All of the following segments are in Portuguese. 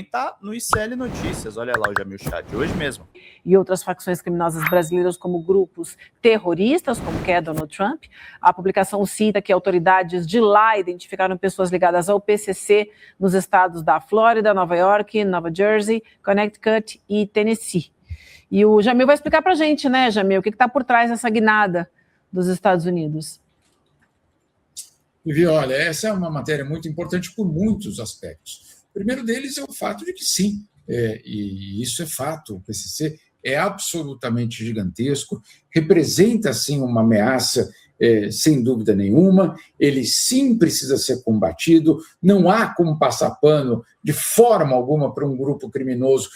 também está no ICL Notícias. Olha lá o Jamil Chad, hoje mesmo. E outras facções criminosas brasileiras como grupos terroristas, como que é Donald Trump. A publicação cita que autoridades de lá identificaram pessoas ligadas ao PCC nos estados da Flórida, Nova York, Nova Jersey, Connecticut e Tennessee. E o Jamil vai explicar para a gente, né, Jamil, o que está por trás dessa guinada dos Estados Unidos. Vivi, olha, essa é uma matéria muito importante por muitos aspectos. O primeiro deles é o fato de que sim, e isso é fato, o PCC é absolutamente gigantesco, representa sim uma ameaça, sem dúvida nenhuma, ele sim precisa ser combatido, não há como passar pano de forma alguma para um grupo criminoso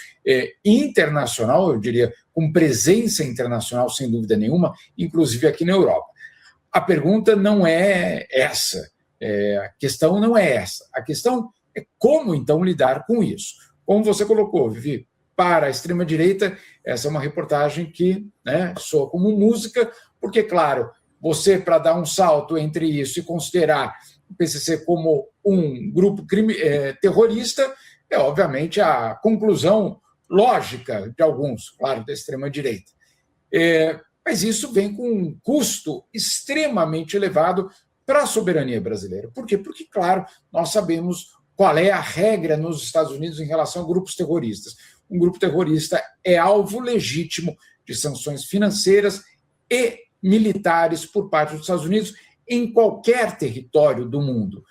internacional, eu diria, com presença internacional, sem dúvida nenhuma, inclusive aqui na Europa. A pergunta não é essa, a questão não é essa, a questão é como, então, lidar com isso. Como você colocou, Vivi, para a extrema-direita, essa é uma reportagem que soa como música, porque, claro, você, para dar um salto entre isso e considerar o PCC como um grupo terrorista, é, obviamente, a conclusão lógica de alguns, claro, da extrema-direita. Mas isso vem com um custo extremamente elevado para a soberania brasileira. Por quê? Porque, claro, nós sabemos qual é a regra nos Estados Unidos em relação a grupos terroristas. Um grupo terrorista é alvo legítimo de sanções financeiras e militares por parte dos Estados Unidos em qualquer território do mundo.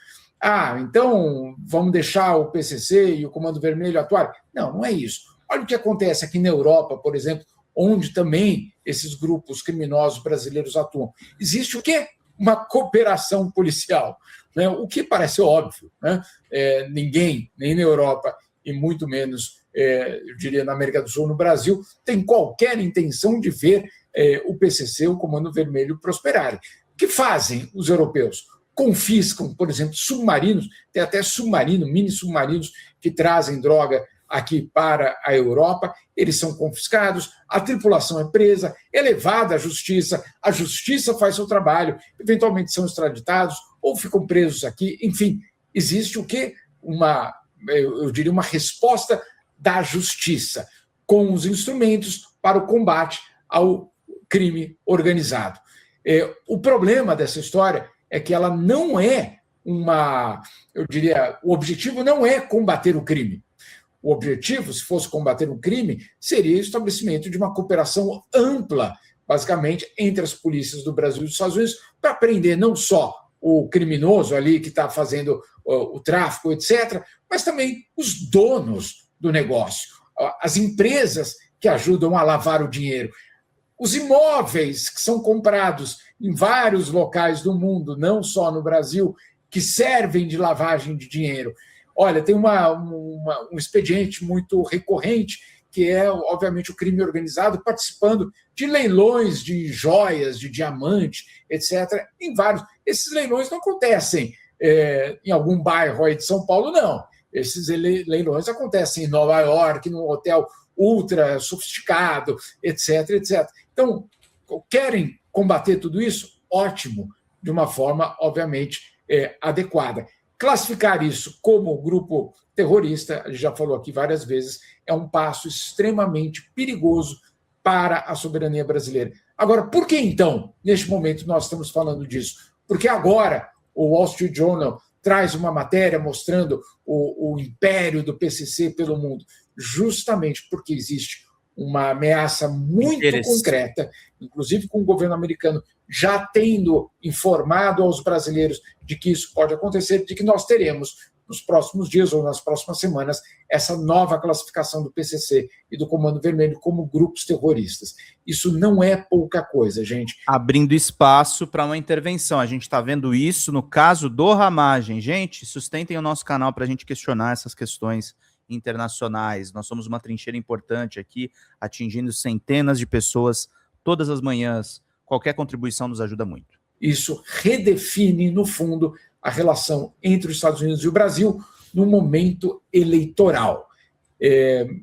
Então vamos deixar o PCC e o Comando Vermelho atuar? Não, não é isso. Olha o que acontece aqui na Europa, por exemplo, onde também esses grupos criminosos brasileiros atuam. Existe o quê? Uma cooperação policial, né? O que parece óbvio, né? Ninguém, nem na Europa e muito menos, eu diria, na América do Sul, no Brasil, tem qualquer intenção de ver o PCC, o Comando Vermelho, prosperarem. O que fazem os europeus? Confiscam, por exemplo, submarinos, tem até mini submarinos que trazem droga aqui para a Europa, eles são confiscados, a tripulação é presa, é levada à justiça, a justiça faz seu trabalho, eventualmente são extraditados ou ficam presos aqui, enfim, existe o quê? Eu diria, uma resposta da justiça com os instrumentos para o combate ao crime organizado. O problema dessa história é que ela não é eu diria, o objetivo não é combater o crime. O objetivo, se fosse combater um crime, seria o estabelecimento de uma cooperação ampla, basicamente, entre as polícias do Brasil e dos Estados Unidos, para prender não só o criminoso ali que está fazendo o tráfico, etc., mas também os donos do negócio, as empresas que ajudam a lavar o dinheiro, os imóveis que são comprados em vários locais do mundo, não só no Brasil, que servem de lavagem de dinheiro. Olha, tem um expediente muito recorrente, que é, obviamente, o crime organizado participando de leilões de joias, de diamante, etc., em vários. Esses leilões não acontecem em algum bairro aí de São Paulo, não. Esses leilões acontecem em Nova York, num hotel ultra sofisticado, etc., etc. Então, querem combater tudo isso? Ótimo, de uma forma, obviamente, adequada. Classificar isso como grupo terrorista, a gente já falou aqui várias vezes, é um passo extremamente perigoso para a soberania brasileira. Agora, por que então, neste momento, nós estamos falando disso? Porque agora o Wall Street Journal traz uma matéria mostrando o império do PCC pelo mundo, justamente porque existe uma ameaça muito concreta, inclusive com o governo americano já tendo informado aos brasileiros de que isso pode acontecer, de que nós teremos nos próximos dias ou nas próximas semanas essa nova classificação do PCC e do Comando Vermelho como grupos terroristas. Isso não é pouca coisa, gente. Abrindo espaço para uma intervenção. A gente está vendo isso no caso do Ramagem. Gente, sustentem o nosso canal para a gente questionar essas questões internacionais. Nós somos uma trincheira importante aqui, atingindo centenas de pessoas todas as manhãs. Qualquer contribuição nos ajuda muito. Isso redefine, no fundo, a relação entre os Estados Unidos e o Brasil no momento eleitoral.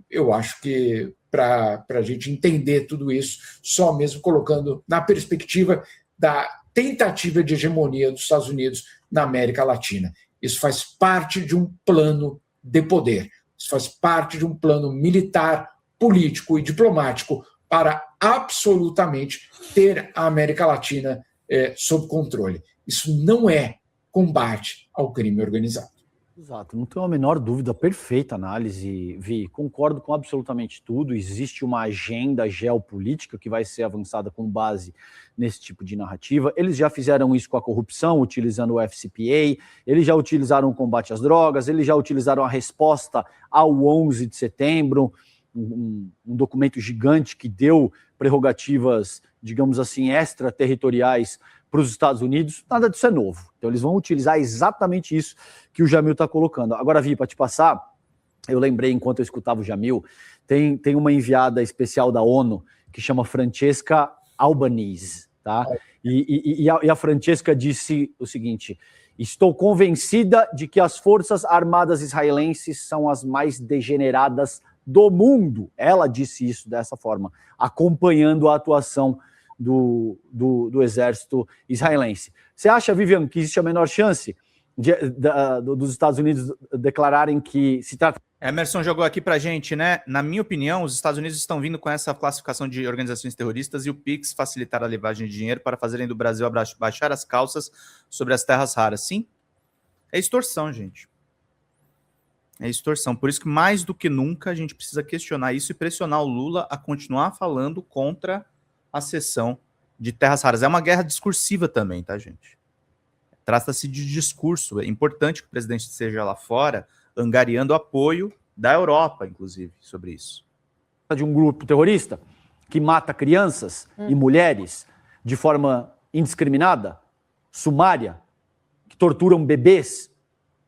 Eu acho que, para a gente entender tudo isso, só mesmo colocando na perspectiva da tentativa de hegemonia dos Estados Unidos na América Latina. Isso faz parte de um plano de poder. Isso faz parte de um plano militar, político e diplomático para absolutamente ter a América Latina sob controle. Isso não é combate ao crime organizado. Exato, não tenho a menor dúvida, perfeita análise, Vi, concordo com absolutamente tudo, existe uma agenda geopolítica que vai ser avançada com base nesse tipo de narrativa, eles já fizeram isso com a corrupção, utilizando o FCPA, eles já utilizaram o combate às drogas, eles já utilizaram a resposta ao 11 de setembro, um documento gigante que deu prerrogativas, digamos assim, extraterritoriais para os Estados Unidos, nada disso é novo. Então eles vão utilizar exatamente isso que o Jamil está colocando. Agora, Vi, para te passar, eu lembrei enquanto eu escutava o Jamil, tem uma enviada especial da ONU que chama Francesca Albanese, tá? E a Francesca disse o seguinte: estou convencida de que as forças armadas israelenses são as mais degeneradas do mundo. Ela disse isso dessa forma, acompanhando a atuação do exército israelense. Você acha, Vivian, que existe a menor chance dos Estados Unidos declararem que se trata... Emerson jogou aqui pra gente, né? Na minha opinião, os Estados Unidos estão vindo com essa classificação de organizações terroristas e o PIX facilitar a lavagem de dinheiro para fazerem do Brasil baixar as calças sobre as terras raras. Sim, é extorsão, gente. É extorsão. Por isso que mais do que nunca a gente precisa questionar isso e pressionar o Lula a continuar falando contra a cessão de terras raras. É uma guerra discursiva também, tá, gente? Trata-se de discurso. É importante que o presidente esteja lá fora, angariando apoio da Europa, inclusive, sobre isso. De um grupo terrorista que mata crianças e mulheres de forma indiscriminada, sumária, que torturam bebês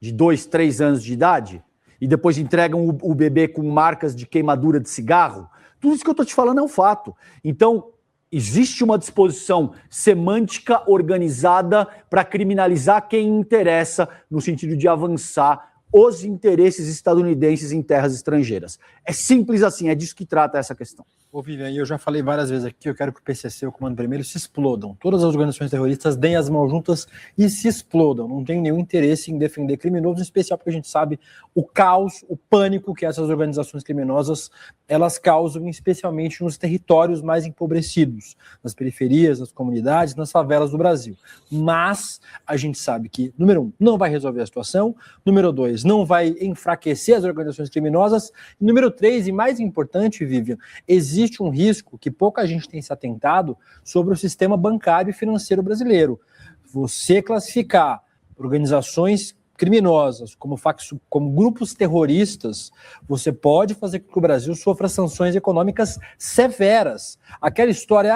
de 2, 3 anos de idade e depois entregam o bebê com marcas de queimadura de cigarro. Tudo isso que eu estou te falando é um fato. Então, existe uma disposição semântica organizada para criminalizar quem interessa no sentido de avançar os interesses estadunidenses em terras estrangeiras. É simples assim, é disso que trata essa questão. Ô, Vivian, eu já falei várias vezes aqui, eu quero que o PCC, o Comando Vermelho, se explodam. Todas as organizações terroristas deem as mãos juntas e se explodam. Não tenho nenhum interesse em defender criminosos, em especial porque a gente sabe o caos, o pânico que essas organizações criminosas, elas causam, especialmente nos territórios mais empobrecidos, nas periferias, nas comunidades, nas favelas do Brasil. Mas a gente sabe que, número 1, não vai resolver a situação, número 2, não vai enfraquecer as organizações criminosas, e número 3, e mais importante, Vivian, existe um risco que pouca gente tem se atentado sobre o sistema bancário e financeiro brasileiro. Você classificar organizações criminosas como grupos terroristas, você pode fazer com que o Brasil sofra sanções econômicas severas. Aquela história,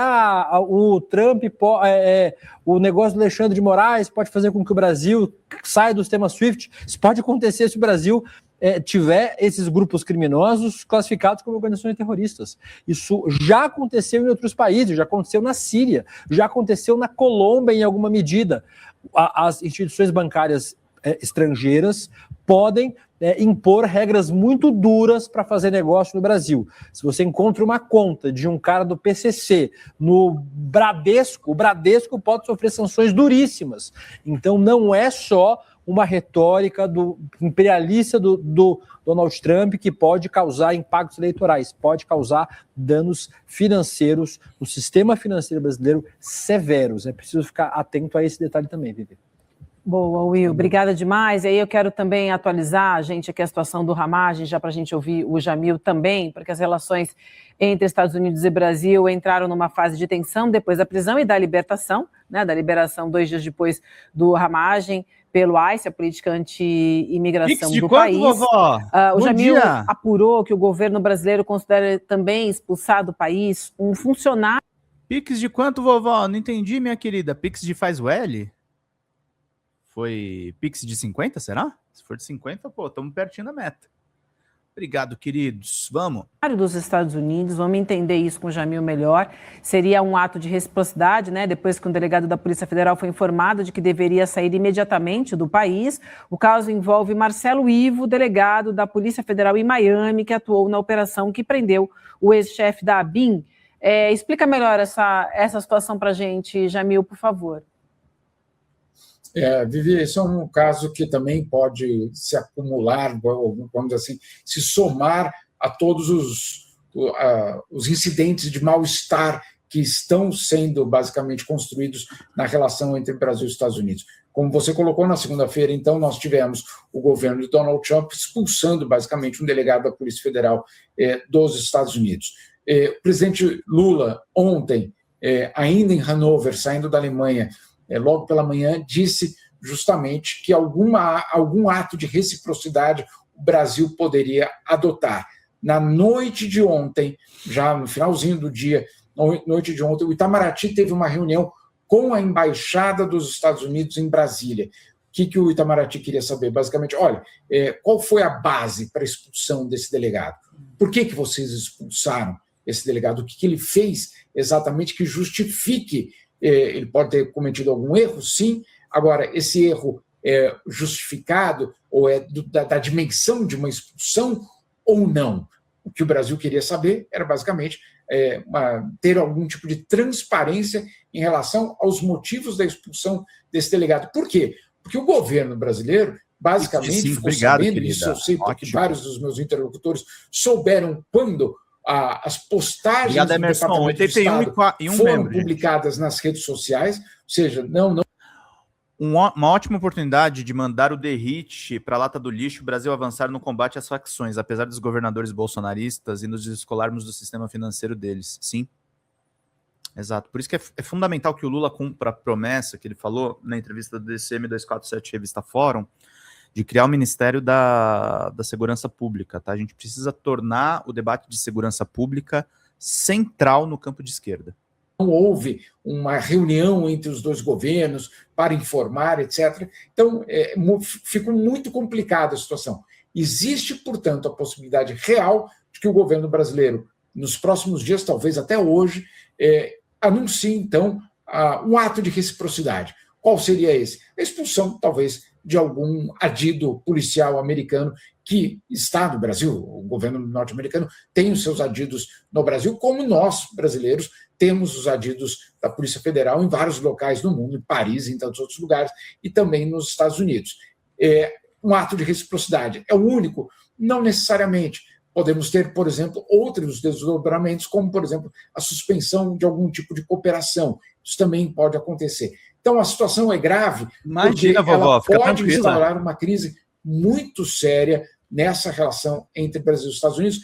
o Trump, o negócio do Alexandre de Moraes pode fazer com que o Brasil saia do sistema SWIFT. Isso pode acontecer se o Brasil tiver esses grupos criminosos classificados como organizações terroristas. Isso já aconteceu em outros países, já aconteceu na Síria, já aconteceu na Colômbia em alguma medida. As instituições bancárias estrangeiras podem impor regras muito duras para fazer negócio no Brasil. Se você encontra uma conta de um cara do PCC no Bradesco, o Bradesco pode sofrer sanções duríssimas. Então não é só uma retórica do imperialista do Donald Trump que pode causar impactos eleitorais, pode causar danos financeiros no sistema financeiro brasileiro severos. É preciso ficar atento a esse detalhe também, Vivi. Boa, Will, obrigada demais. E aí eu quero também atualizar, gente, aqui a situação do Hamas, já para a gente ouvir o Jamil também, porque as relações entre Estados Unidos e Brasil entraram numa fase de tensão depois da prisão e da libertação, né, da liberação 2 dias depois do Hamas pelo ICE, a política anti-imigração do país. Vovó? O Jamil apurou que o governo brasileiro considera também expulsar do país um funcionário. Pix de quanto, vovó? Não entendi, minha querida. Pix de faz o L? Foi Pix de 50, será? Se for de 50, pô, estamos pertinho da meta. Obrigado, queridos. Vamos. Dos Estados Unidos, vamos entender isso com o Jamil melhor. Seria um ato de reciprocidade, né? Depois que um delegado da Polícia Federal foi informado de que deveria sair imediatamente do país. O caso envolve Marcelo Ivo, delegado da Polícia Federal em Miami, que atuou na operação que prendeu o ex-chefe da ABIN. Explica melhor essa situação para a gente, Jamil, por favor. Vivi, esse é um caso que também pode se acumular, vamos dizer assim, se somar a todos os incidentes de mal-estar que estão sendo basicamente construídos na relação entre Brasil e Estados Unidos. Como você colocou na segunda-feira, então, nós tivemos o governo de Donald Trump expulsando basicamente um delegado da Polícia Federal dos Estados Unidos. O presidente Lula, ontem, ainda em Hannover, saindo da Alemanha, logo pela manhã, disse justamente que algum ato de reciprocidade o Brasil poderia adotar. Na noite de ontem, já no finalzinho do dia, noite de ontem, o Itamaraty teve uma reunião com a Embaixada dos Estados Unidos em Brasília. O que o Itamaraty queria saber? Basicamente, olha, qual foi a base para a expulsão desse delegado? Por que vocês expulsaram esse delegado? O que ele fez exatamente que justifique? Ele pode ter cometido algum erro, sim. Agora, esse erro é justificado ou é da dimensão de uma expulsão ou não? O que o Brasil queria saber era basicamente ter algum tipo de transparência em relação aos motivos da expulsão desse delegado. Por quê? Porque o governo brasileiro, basicamente, ficou sabendo, isso eu sei porque vários dos meus interlocutores souberam quando as postagens do Departamento de Estado foram publicadas nas redes sociais, ou seja, uma ótima oportunidade de mandar o derrite para a lata do lixo, o Brasil avançar no combate às facções, apesar dos governadores bolsonaristas e nos descolarmos do sistema financeiro deles. Sim. Exato. Por isso que é fundamental que o Lula cumpra a promessa que ele falou na entrevista do DCM 247 Revista Fórum, de criar o Ministério da Segurança Pública. Tá? A gente precisa tornar o debate de segurança pública central no campo de esquerda. Não houve uma reunião entre os dois governos para informar, etc. Então, ficou muito complicada a situação. Existe, portanto, a possibilidade real de que o governo brasileiro, nos próximos dias, talvez até hoje, anuncie, então, um ato de reciprocidade. Qual seria esse? A expulsão, talvez, de algum adido policial americano que está no Brasil. O governo norte-americano tem os seus adidos no Brasil, como nós, brasileiros, temos os adidos da Polícia Federal em vários locais do mundo, em Paris, em tantos outros lugares, e também nos Estados Unidos. Um ato de reciprocidade é o único? Não necessariamente. Podemos ter, por exemplo, outros desdobramentos, como, por exemplo, a suspensão de algum tipo de cooperação. Isso também pode acontecer. Então, a situação é grave, imagina, porque ela pode instaurar uma crise muito séria nessa relação entre Brasil e Estados Unidos,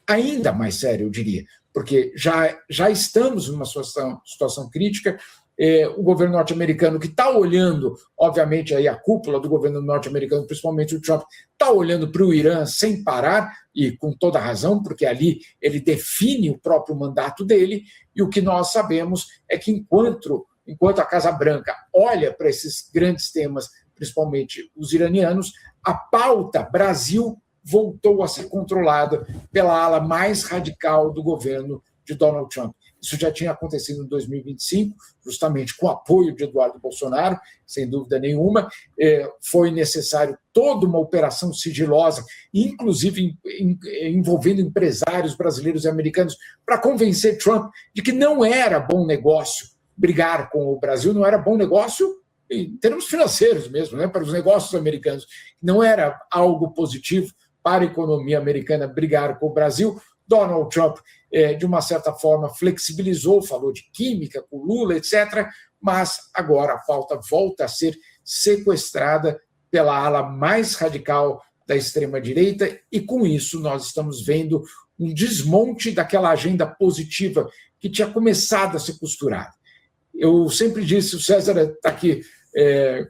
ainda mais séria, eu diria, porque já estamos numa situação crítica. O governo norte-americano, que está olhando, obviamente, aí a cúpula do governo norte-americano, principalmente o Trump, está olhando para o Irã sem parar, e com toda razão, porque ali ele define o próprio mandato dele, e o que nós sabemos é que enquanto a Casa Branca olha para esses grandes temas, principalmente os iranianos, a pauta Brasil voltou a ser controlada pela ala mais radical do governo de Donald Trump. Isso já tinha acontecido em 2025, justamente com o apoio de Eduardo Bolsonaro, sem dúvida nenhuma. Foi necessário toda uma operação sigilosa, inclusive envolvendo empresários brasileiros e americanos, para convencer Trump de que não era bom negócio brigar com o Brasil, não era bom negócio em termos financeiros mesmo, né, para os negócios americanos. Não era algo positivo para a economia americana brigar com o Brasil. Donald Trump, de uma certa forma, flexibilizou, falou de química com Lula, etc., mas agora a pauta volta a ser sequestrada pela ala mais radical da extrema-direita, e com isso nós estamos vendo um desmonte daquela agenda positiva que tinha começado a ser costurada. Eu sempre disse, o César está aqui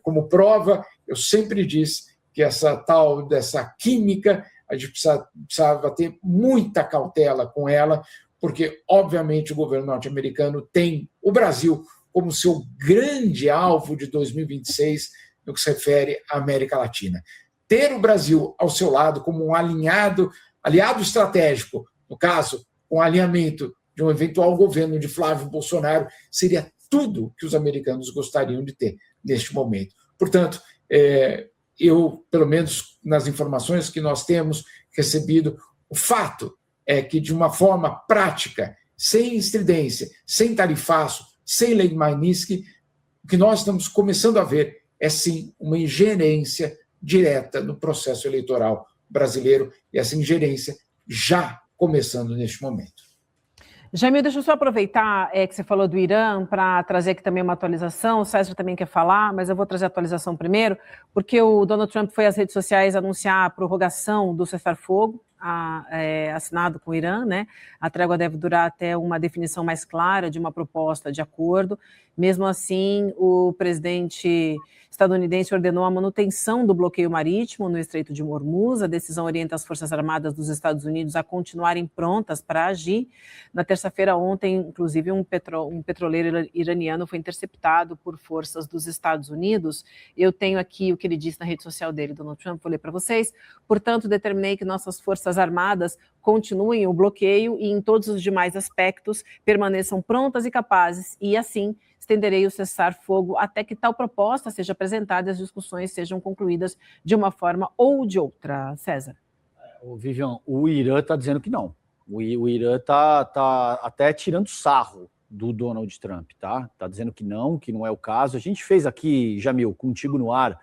como prova, eu sempre disse que essa tal dessa química, a gente precisava ter muita cautela com ela, porque, obviamente, o governo norte-americano tem o Brasil como seu grande alvo de 2026 no que se refere à América Latina. Ter o Brasil ao seu lado como um aliado estratégico, no caso, um alinhamento de um eventual governo de Flávio Bolsonaro, seria tudo que os americanos gostariam de ter neste momento. Portanto, eu, pelo menos nas informações que nós temos recebido, o fato é que, de uma forma prática, sem estridência, sem tarifaço, sem lei Magnitsky, o que nós estamos começando a ver é sim uma ingerência direta no processo eleitoral brasileiro, e essa ingerência já começando neste momento. Jamil, deixa eu só aproveitar que você falou do Irã para trazer aqui também uma atualização. O César também quer falar, mas eu vou trazer a atualização primeiro, porque o Donald Trump foi às redes sociais anunciar a prorrogação do cessar-fogo assinado com o Irã, né? A trégua deve durar até uma definição mais clara de uma proposta de acordo. Mesmo assim, o presidente estadunidense ordenou a manutenção do bloqueio marítimo no Estreito de Hormuz. A decisão orienta as Forças Armadas dos Estados Unidos a continuarem prontas para agir. Na terça-feira, ontem, inclusive, um petroleiro iraniano foi interceptado por forças dos Estados Unidos. Eu tenho aqui o que ele disse na rede social dele, Donald Trump, vou ler para vocês. Portanto, determinei que nossas Forças Armadas continuem o bloqueio e, em todos os demais aspectos, permaneçam prontas e capazes, e assim estenderei o cessar-fogo até que tal proposta seja apresentada e as discussões sejam concluídas de uma forma ou de outra. César. Vivian, o Irã está dizendo que não. O Irã está até tirando sarro do Donald Trump, tá? Está dizendo que não é o caso. A gente fez aqui, Jamil, contigo no ar,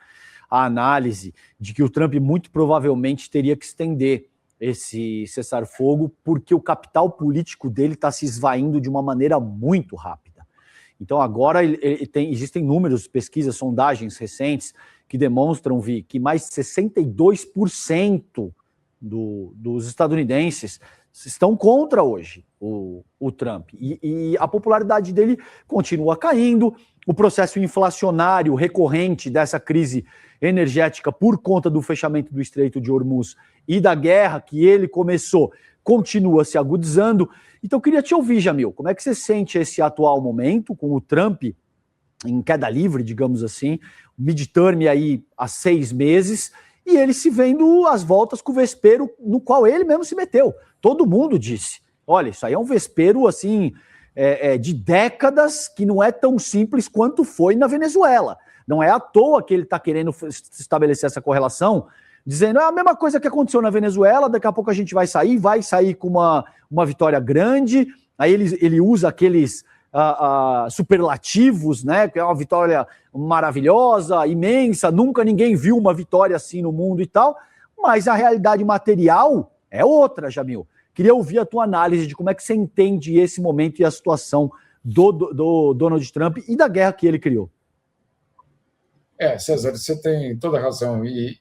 a análise de que o Trump muito provavelmente teria que estender esse cessar-fogo porque o capital político dele está se esvaindo de uma maneira muito rápida. Então agora existem números, pesquisas, sondagens recentes que demonstram, Vi, que mais de 62% dos estadunidenses estão contra hoje o Trump. E a popularidade dele continua caindo, o processo inflacionário recorrente dessa crise energética por conta do fechamento do Estreito de Hormuz e da guerra que ele começou continua se agudizando. Então, eu queria te ouvir, Jamil, como é que você sente esse atual momento com o Trump em queda livre, digamos assim, midterm aí há 6 meses, e ele se vendo às voltas com o vespeiro no qual ele mesmo se meteu. Todo mundo disse, olha, isso aí é um vespeiro, assim, de décadas, que não é tão simples quanto foi na Venezuela. Não é à toa que ele está querendo estabelecer essa correlação, dizendo, é a mesma coisa que aconteceu na Venezuela, daqui a pouco a gente vai sair com uma vitória grande, aí ele usa aqueles superlativos, né, que é uma vitória maravilhosa, imensa, nunca ninguém viu uma vitória assim no mundo e tal, mas a realidade material é outra, Jamil. Queria ouvir a tua análise de como é que você entende esse momento e a situação do Donald Trump e da guerra que ele criou. César, você tem toda a razão, e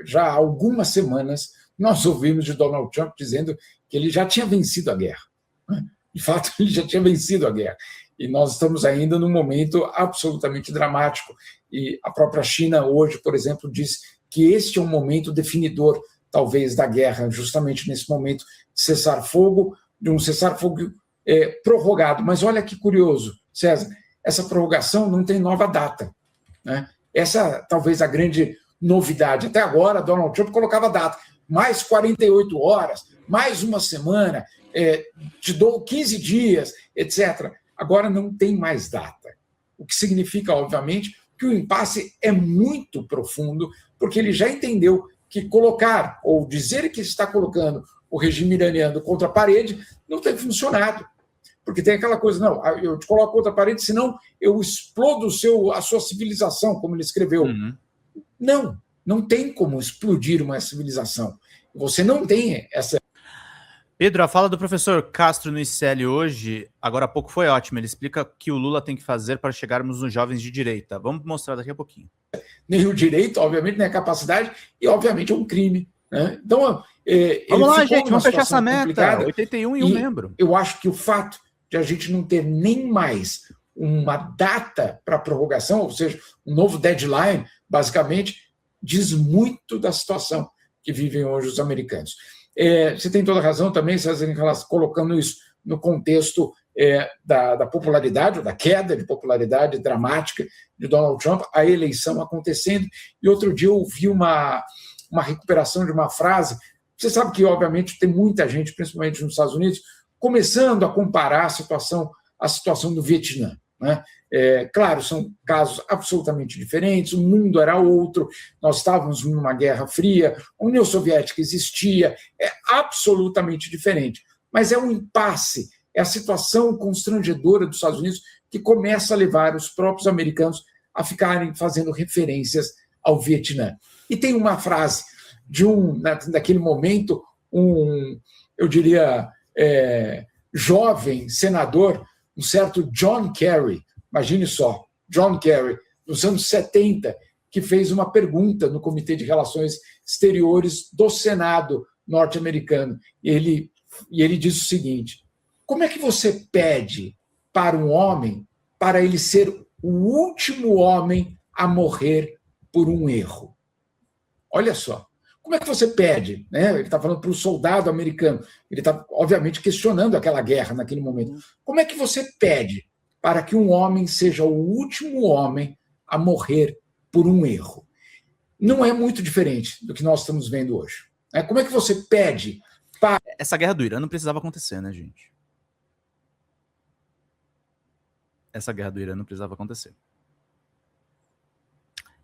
já há algumas semanas nós ouvimos de Donald Trump dizendo que ele já tinha vencido a guerra. De fato, ele já tinha vencido a guerra. E nós estamos ainda num momento absolutamente dramático. E a própria China hoje, por exemplo, diz que este é um momento definidor, talvez, da guerra, justamente nesse momento de cessar-fogo, de um cessar-fogo prorrogado. Mas olha que curioso, César, essa prorrogação não tem nova data, né? Essa talvez a grande novidade. Até agora, Donald Trump colocava data, mais 48 horas, mais uma semana, te dou 15 dias, etc. Agora não tem mais data. O que significa, obviamente, que o impasse é muito profundo, porque ele já entendeu que colocar, ou dizer que está colocando o regime iraniano contra a parede, não tem funcionado. Porque tem aquela coisa, não, eu te coloco contra a parede, senão eu explodo a sua civilização, como ele escreveu. Uhum. Não tem como explodir uma civilização. Você não tem essa... Pedro, a fala do professor Castro no ICL hoje, agora há pouco, foi ótima. Ele explica o que o Lula tem que fazer para chegarmos nos jovens de direita. Vamos mostrar daqui a pouquinho. Nem o direito, obviamente, nem a capacidade, e obviamente é um crime, né? Então, vamos lá, gente, vamos fechar essa meta. 81 e um membro. Eu acho que o fato de a gente não ter nem mais uma data para prorrogação, ou seja, um novo deadline, basicamente, diz muito da situação que vivem hoje os americanos. Você tem toda a razão também, César, colocando isso no contexto da popularidade, ou da queda de popularidade dramática de Donald Trump, a eleição acontecendo. E outro dia eu ouvi uma recuperação de uma frase. Você sabe que, obviamente, tem muita gente, principalmente nos Estados Unidos, começando a comparar a situação do Vietnã, né? Claro, são casos absolutamente diferentes, o mundo era outro, nós estávamos numa Guerra Fria, a União Soviética existia, é absolutamente diferente. Mas é um impasse, é a situação constrangedora dos Estados Unidos que começa a levar os próprios americanos a ficarem fazendo referências ao Vietnã. E tem uma frase de naquele momento, eu diria, jovem senador, um certo John Kerry, imagine só, John Kerry, nos anos 70, que fez uma pergunta no Comitê de Relações Exteriores do Senado norte-americano. E ele diz o seguinte: como é que você pede para um homem para ele ser o último homem a morrer por um erro? Olha só. Como é que você pede? Né? Ele está falando para o soldado americano. Ele está, obviamente, questionando aquela guerra naquele momento. Como é que você pede para que um homem seja o último homem a morrer por um erro? Não é muito diferente do que nós estamos vendo hoje. Como é que você pede para... Essa guerra do Irã não precisava acontecer, né, gente? Essa guerra do Irã não precisava acontecer.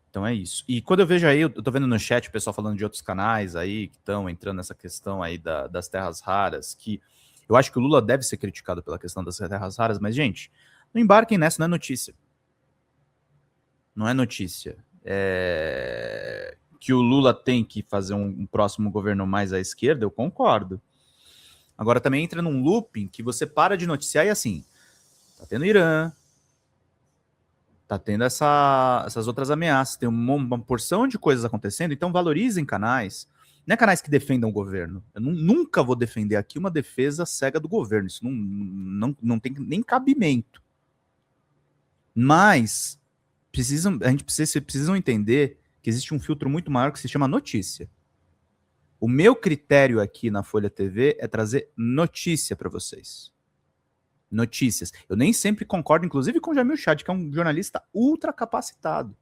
Então é isso. E quando eu vejo aí, eu tô vendo no chat o pessoal falando de outros canais aí, que estão entrando nessa questão aí das terras raras, que eu acho que o Lula deve ser criticado pela questão das terras raras, mas, gente, não embarquem nessa, não é notícia. Não é notícia. Que o Lula tem que fazer um próximo governo mais à esquerda, eu concordo. Agora também entra num looping que você para de noticiar e assim, tá tendo Irã, tá tendo essas outras ameaças, tem uma porção de coisas acontecendo, então valorizem canais, não é canais que defendam o governo. Eu nunca vou defender aqui uma defesa cega do governo, isso não tem nem cabimento. Mas vocês precisam entender que existe um filtro muito maior que se chama notícia. O meu critério aqui na Folha TV é trazer notícia para vocês. Notícias. Eu nem sempre concordo, inclusive, com o Jamil Chad, que é um jornalista ultra capacitado.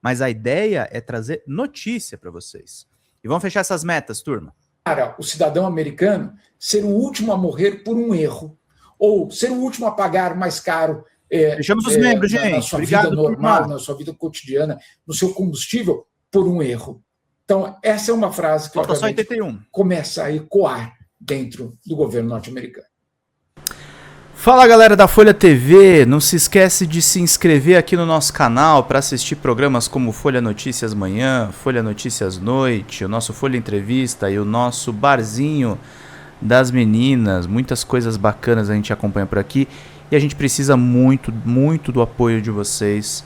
Mas a ideia é trazer notícia para vocês. E vamos fechar essas metas, turma. Para o cidadão americano ser o último a morrer por um erro, ou ser o último a pagar mais caro Fechamos os membros, gente. na sua Obrigado, vida normal, turma. na sua vida cotidiana, no seu combustível, por um erro. Então, essa é uma frase que Falta só 81. Começa a ecoar dentro do governo norte-americano. Fala, galera da Folha TV, não se esquece de se inscrever aqui no nosso canal para assistir programas como Folha Notícias Manhã, Folha Notícias Noite, o nosso Folha Entrevista e o nosso Barzinho das Meninas. Muitas coisas bacanas a gente acompanha por aqui e a gente precisa muito, muito do apoio de vocês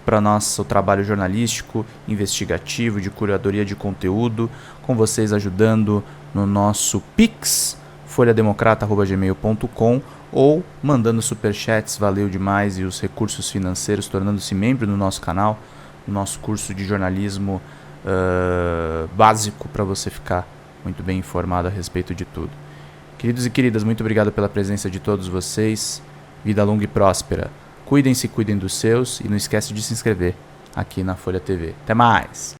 para nosso trabalho jornalístico, investigativo, de curadoria de conteúdo, com vocês ajudando no nosso Pix, folhademocrata@gmail.com, ou mandando superchats, valeu demais, e os recursos financeiros, tornando-se membro do nosso canal, no nosso curso de jornalismo básico, para você ficar muito bem informado a respeito de tudo. Queridos e queridas, muito obrigado pela presença de todos vocês, vida longa e próspera. Cuidem-se, cuidem dos seus, e não esquece de se inscrever aqui na Folha TV. Até mais!